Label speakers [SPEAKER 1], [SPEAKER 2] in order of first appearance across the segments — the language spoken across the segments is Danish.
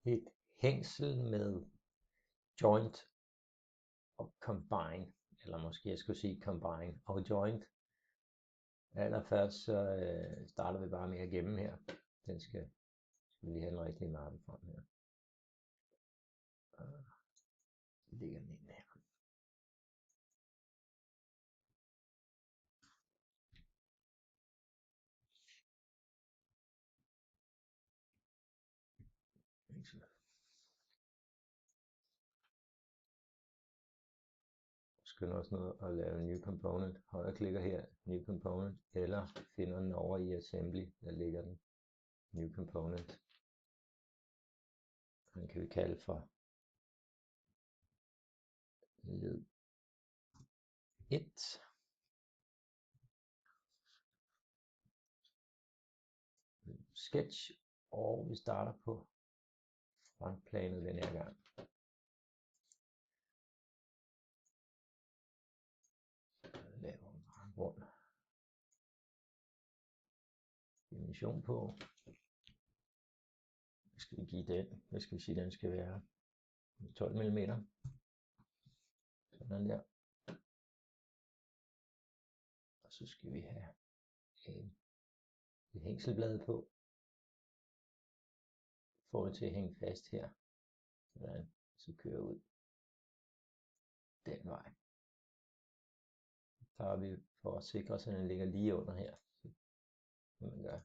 [SPEAKER 1] et hængsel med joint og combine, eller måske jeg skulle sige combine og joint. Allerførst så starter vi bare med at gemme her. Den skal lige have den rigtige mappe frem her. Lægger den ind her. Skynder os ned og lave new component. Højre klikker her, new component, eller finder den over i assembly, der ligger den, new component. Den kan vi kalde for led 1. Sketch, og vi starter på frontplanet den her gang. Laver en rund dimension på. Skal vi give den, hvad skal vi sige, den skal være 12 mm. Sådan der. Og så skal vi have et hængselblad på. Får det til at hænge fast her. Sådan, så kører ud den vej. Der har vi for at sikre, at den ligger lige under her. Så man gør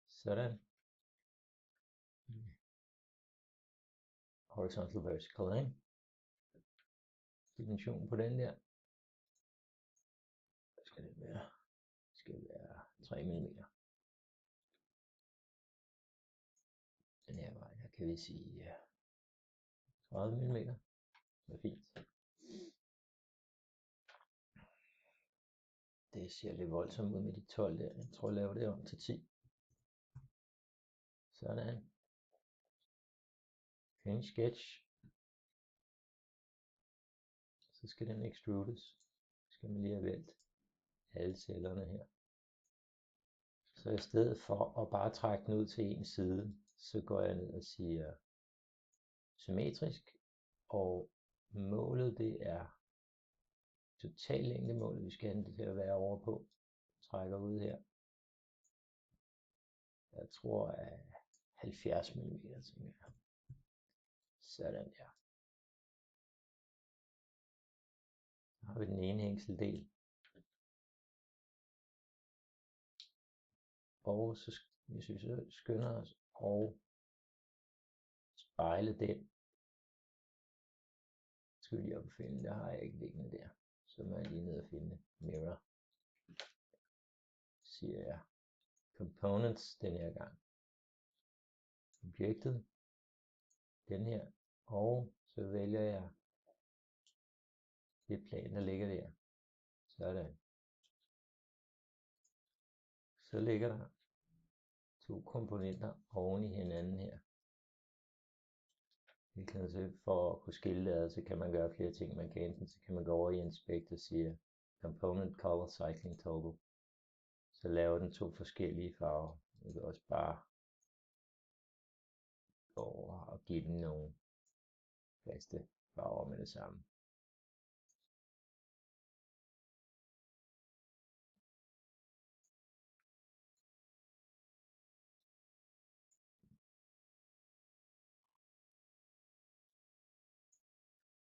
[SPEAKER 1] sådan. Horizontal vertical, ikke? Dimension på den der. Hvad skal det være? Det skal være 3 mm. Den her vej, her kan vi sige 30 mm. Det er fint. Det ser lidt voldsomt ud med de 12 der. Jeg tror, jeg laver det om til 10. Sådan. Finish sketch. Så skal den extrudes. Så skal man lige have valgt alle cellerne her. Så i stedet for at bare trække den ud til en side, så går jeg ned og siger symmetrisk. Og målet det er totallængdemålet, vi skal have det til at være over på. Trækker ud her. Jeg tror at 70 mm, tænker jeg. Sådan der. Så har vi den ene hængseldel. Og så hvis vi så skynder os og spejle den, skal vi lige op og finde, der har jeg ikke liggende der. Så må jeg lige ned og finde mirror. Siger jeg components den her gang. Objektet. Den her. Og så vælger jeg det plan, der ligger der. Sådan. Så ligger der to komponenter oven i hinanden her. For at kunne skille det ad, så kan man gøre flere ting. Man kan enten så kan man gå over i inspect og sige component color cycling toggle. Så laver den to forskellige farver. Man kan også bare gå over og give den nogle faste farver med det samme.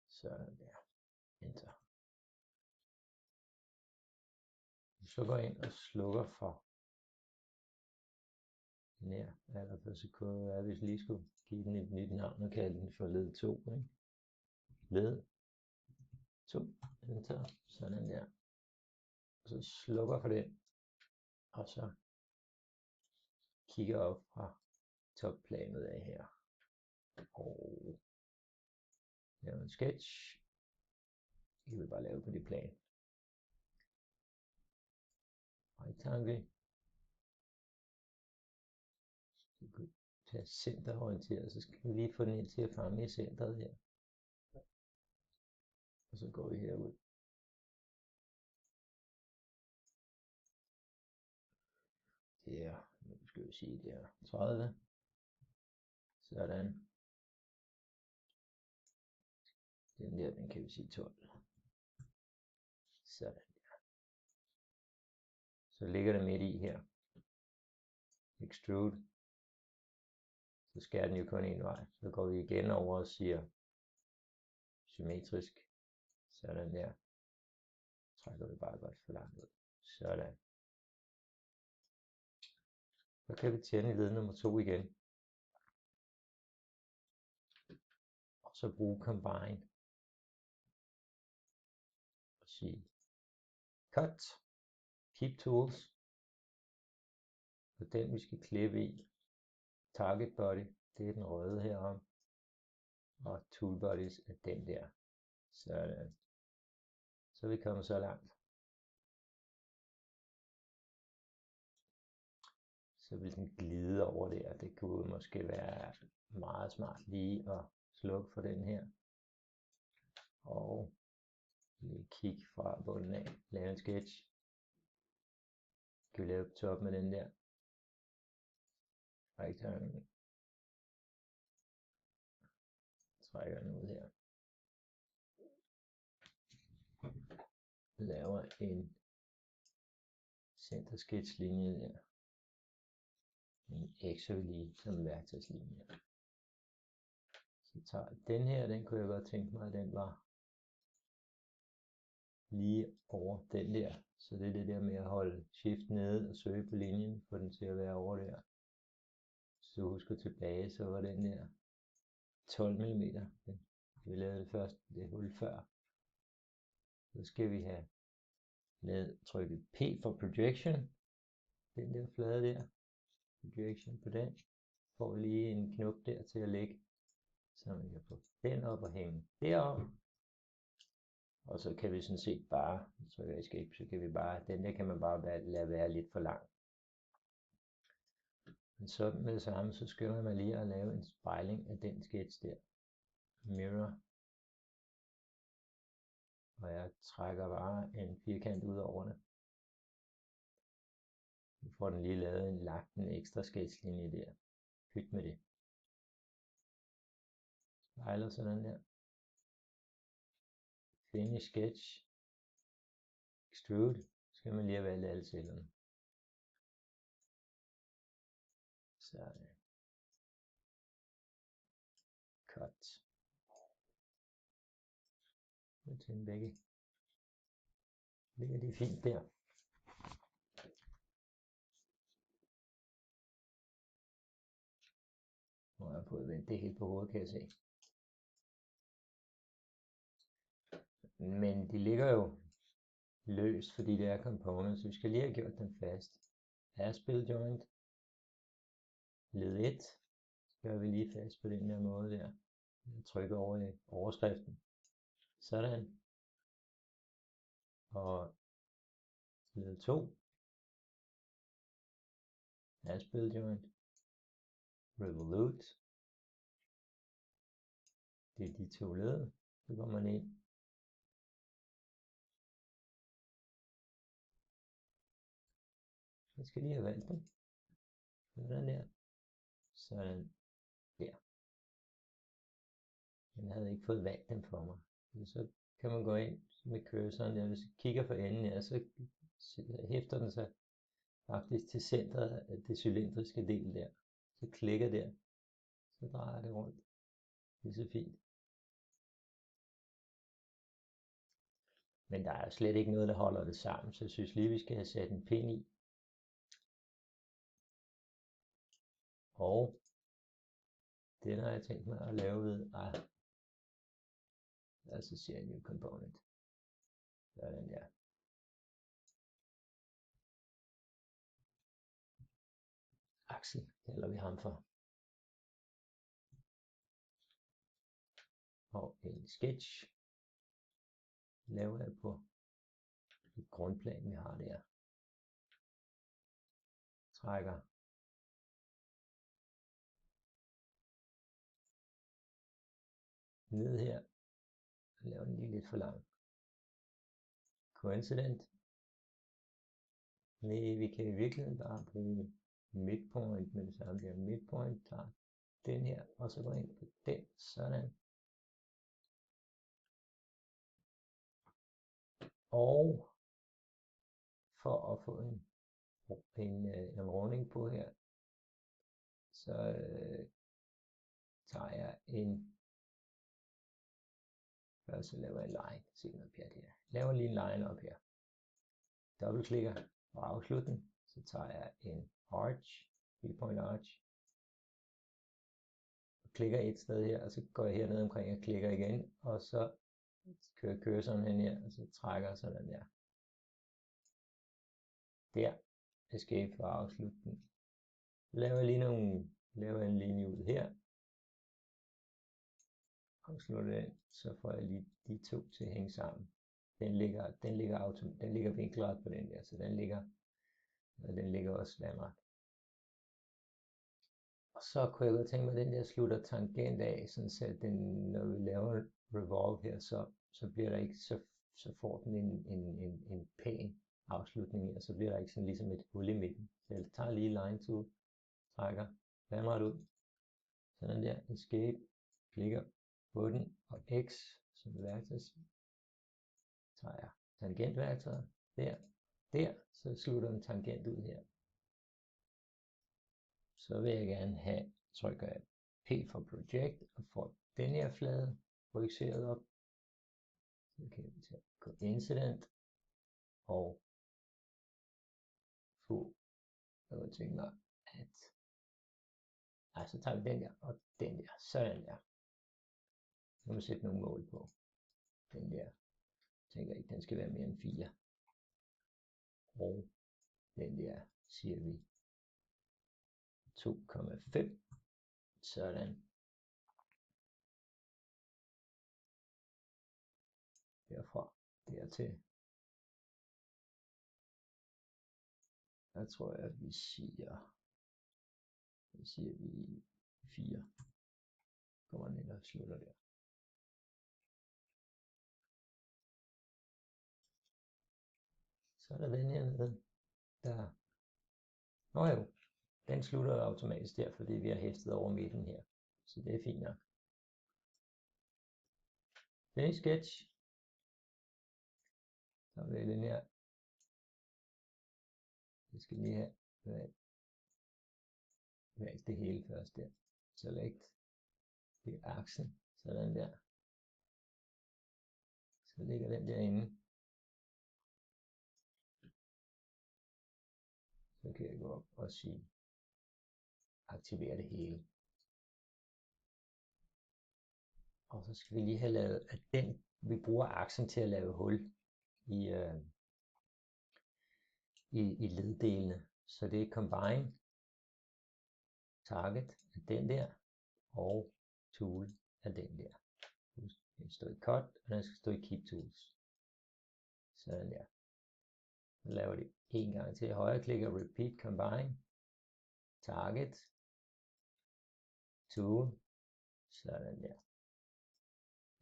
[SPEAKER 1] Sådan der. Enter. Så går jeg ind og slukker for den her. Allerførst så kunne jeg, hvis lige skulle give den et nyt navn og kalde den for led 2. Ikke? Led 2. Enter. Sådan der. Og så slukker for den. Og så kigger op fra topplanet af her. Og laver en sketch. Jeg vil bare lave på det plan. Rectangle. Så kan vi tage centerorienteret, så skal vi lige få den ind til at fange i centret her. Og så går vi herud. Det er, nu skal vi sige, det er 30. Sådan. Den der, den kan vi sige 12. Sådan. Så ligger det midt i her. Extrude. Så skærer den jo kun en vej. Så går vi igen over og siger symmetrisk. Sådan der. Trækker vi bare godt for langt ud. Sådan. Så kan vi tænde led nummer 2 igen. Og så bruge combine. Og sige cut. Keep tools. Og den vi skal klippe i. Target body. Det er den røde herom. Og tool bodies er den der. Sådan. Så er vi kommet så langt. Så vil den glide over der. Det kunne måske være meget smart lige at slukke for den her. Og lige kigge fra bunden af. Lave en sketch. Kan vi lave på top med den der. Rectangle. Trækker den ud her. Laver en center sketch linje der. En X lige som værktøjslinje. Så tager jeg den her, den kunne jeg godt tænke mig, at den var lige over den der. Så det er det der med at holde shift nede og søge på linjen, for den til at være over der. Så husker tilbage, så var den der 12 mm. Vi lavede det først, det hul før. Så skal vi have trykket P for projection. Den der flade der. Projection på den. Får vi lige en knop der til at lægge. Så vi kan få den op og hænge derop. Og så kan vi sådan set bare, trykker escape, så kan vi bare, den der kan man bare lade være lidt for lang. Men så med det samme, så skynder man lige at lave en spejling af den sketch der. Mirror. Og jeg trækker bare en firkant ud over det. Nu får den lige lavet lagt en ekstra sketchlinje der. Pyt med det. Spejler sådan der. Finish sketch. Extrude. Så skal man lige have valgt alle cellerne. Sådan. Cut. Nu tænder begge. Ligger de fint der. Nu har jeg fået vendt det helt på hovedet, kan jeg se. Men de ligger jo løst, fordi det er components, så vi skal lige have gjort dem fast. Aspil joint. Led 1. Så gør vi lige fast på den der måde der. Jeg trykker over i overskriften. Sådan. Og led 2. Aspil joint. Revolute. Det er de 2 led. Så går man ind. Jeg skal lige have valgt dem. Sådan der. Sådan der. Jeg havde ikke fået valgt dem for mig. Så kan man gå ind med cursoren der. Hvis jeg kigger på enden her, så hæfter den sig faktisk til centret af det cylindriske del der. Så klikker der. Så drejer det rundt. Det er så fint. Men der er slet ikke noget, der holder det sammen, så jeg synes lige, vi skal have sat en pind i. Og den har jeg tænkt mig at lave ved altså ser new component. Sådan der. Axel kalder vi ham for. Og en sketch laver jeg på et grundplan, vi har der. Trækker ned her. Laver den lige lidt for lang. Coincident. Nej, vi kan i virkeligheden bare bruge midpoint med det samme der. Midpoint tager den her, og så går ind på den. Sådan. Og for at få en runding på her, så tager jeg først så laver jeg en line, se noget pjat her. Laver lige en line op her. Dobbeltklikker og afslutter den. Så tager jeg en arch, 3-point arch. Klikker et sted her, og så går jeg hernede omkring og klikker igen, og så kører cursoren hen her, og så trækker jeg sådan der. Der, escape for at afslutte den. Laver jeg en linje ud her, afslutter den, så får jeg lige de to til at hænge sammen. Den ligger vinkelret på den der, så den ligger også vandret. Og så kunne jeg godt tænke mig, at den der slutter tangent af, sådan så den, når vi laver revolve her, så bliver der ikke, så får den en pæn afslutning, og så bliver der ikke sådan ligesom et hul i midten. Så jeg tager lige line tool, trækker vandret ud, sådan der, escape, klikker på den, og X som værktøj, tager jeg tangentværktøjet, der, så slutter en tangent ud her. Så vil jeg gerne trykker jeg P for project, og får den her flade projiceret op. Så kan vi tage incident, og få, jeg vil tænke mig, så tager vi den der, og den der, sådan der. Nu må vi sætte nogle mål på. Den der, jeg tænker ikke, den skal være mere end 4. Og den der, siger vi 2,5. Sådan. Derfra, dertil. Der tror jeg, at vi siger vi 4. Kommer ned og slutter der. Så er der den her nede, der, den slutter automatisk der, fordi vi har hæftet over midten her. Så det er fint nok. Finish sketch. Så vil jeg den her. Jeg skal lige have valgt det hele først der. Select. Det er aksen. Sådan der. Så ligger den derinde. Så kan jeg gå op og sige aktivere det hele. Og så skal vi lige have lavet, at vi bruger aksen til at lave hul i leddelene. Så det er combine, target er den der, og tool er den der. Den står i cut, og den skal stå i keep tools. Sådan der. Så laver det en gang til. Højre klikker, repeat, combine, target, tool, sådan der.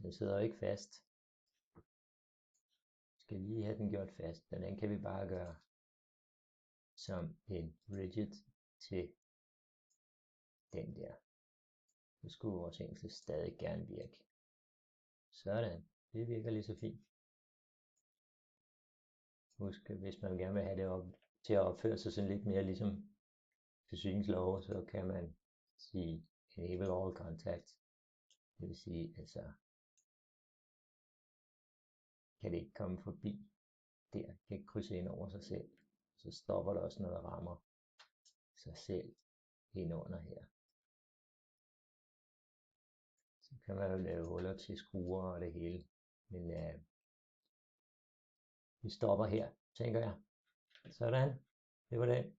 [SPEAKER 1] Den sidder ikke fast. Skal lige have den gjort fast, men den kan vi bare gøre som en widget til den der. Nu skulle vores enkle stadig gerne virke. Sådan, det virker lige så fint. Husk, hvis man gerne vil have det op til at opføre sig sådan lidt mere ligesom fysikkens love, så kan man sige enable all contact. Det vil sige, altså kan det ikke komme forbi der, kan ikke krydse ind over sig selv. Så stopper der også noget, der rammer sig selv ind under her. Så kan man jo lave huller til skruer og det hele. Men vi stopper her, tænker jeg. Sådan, det var det.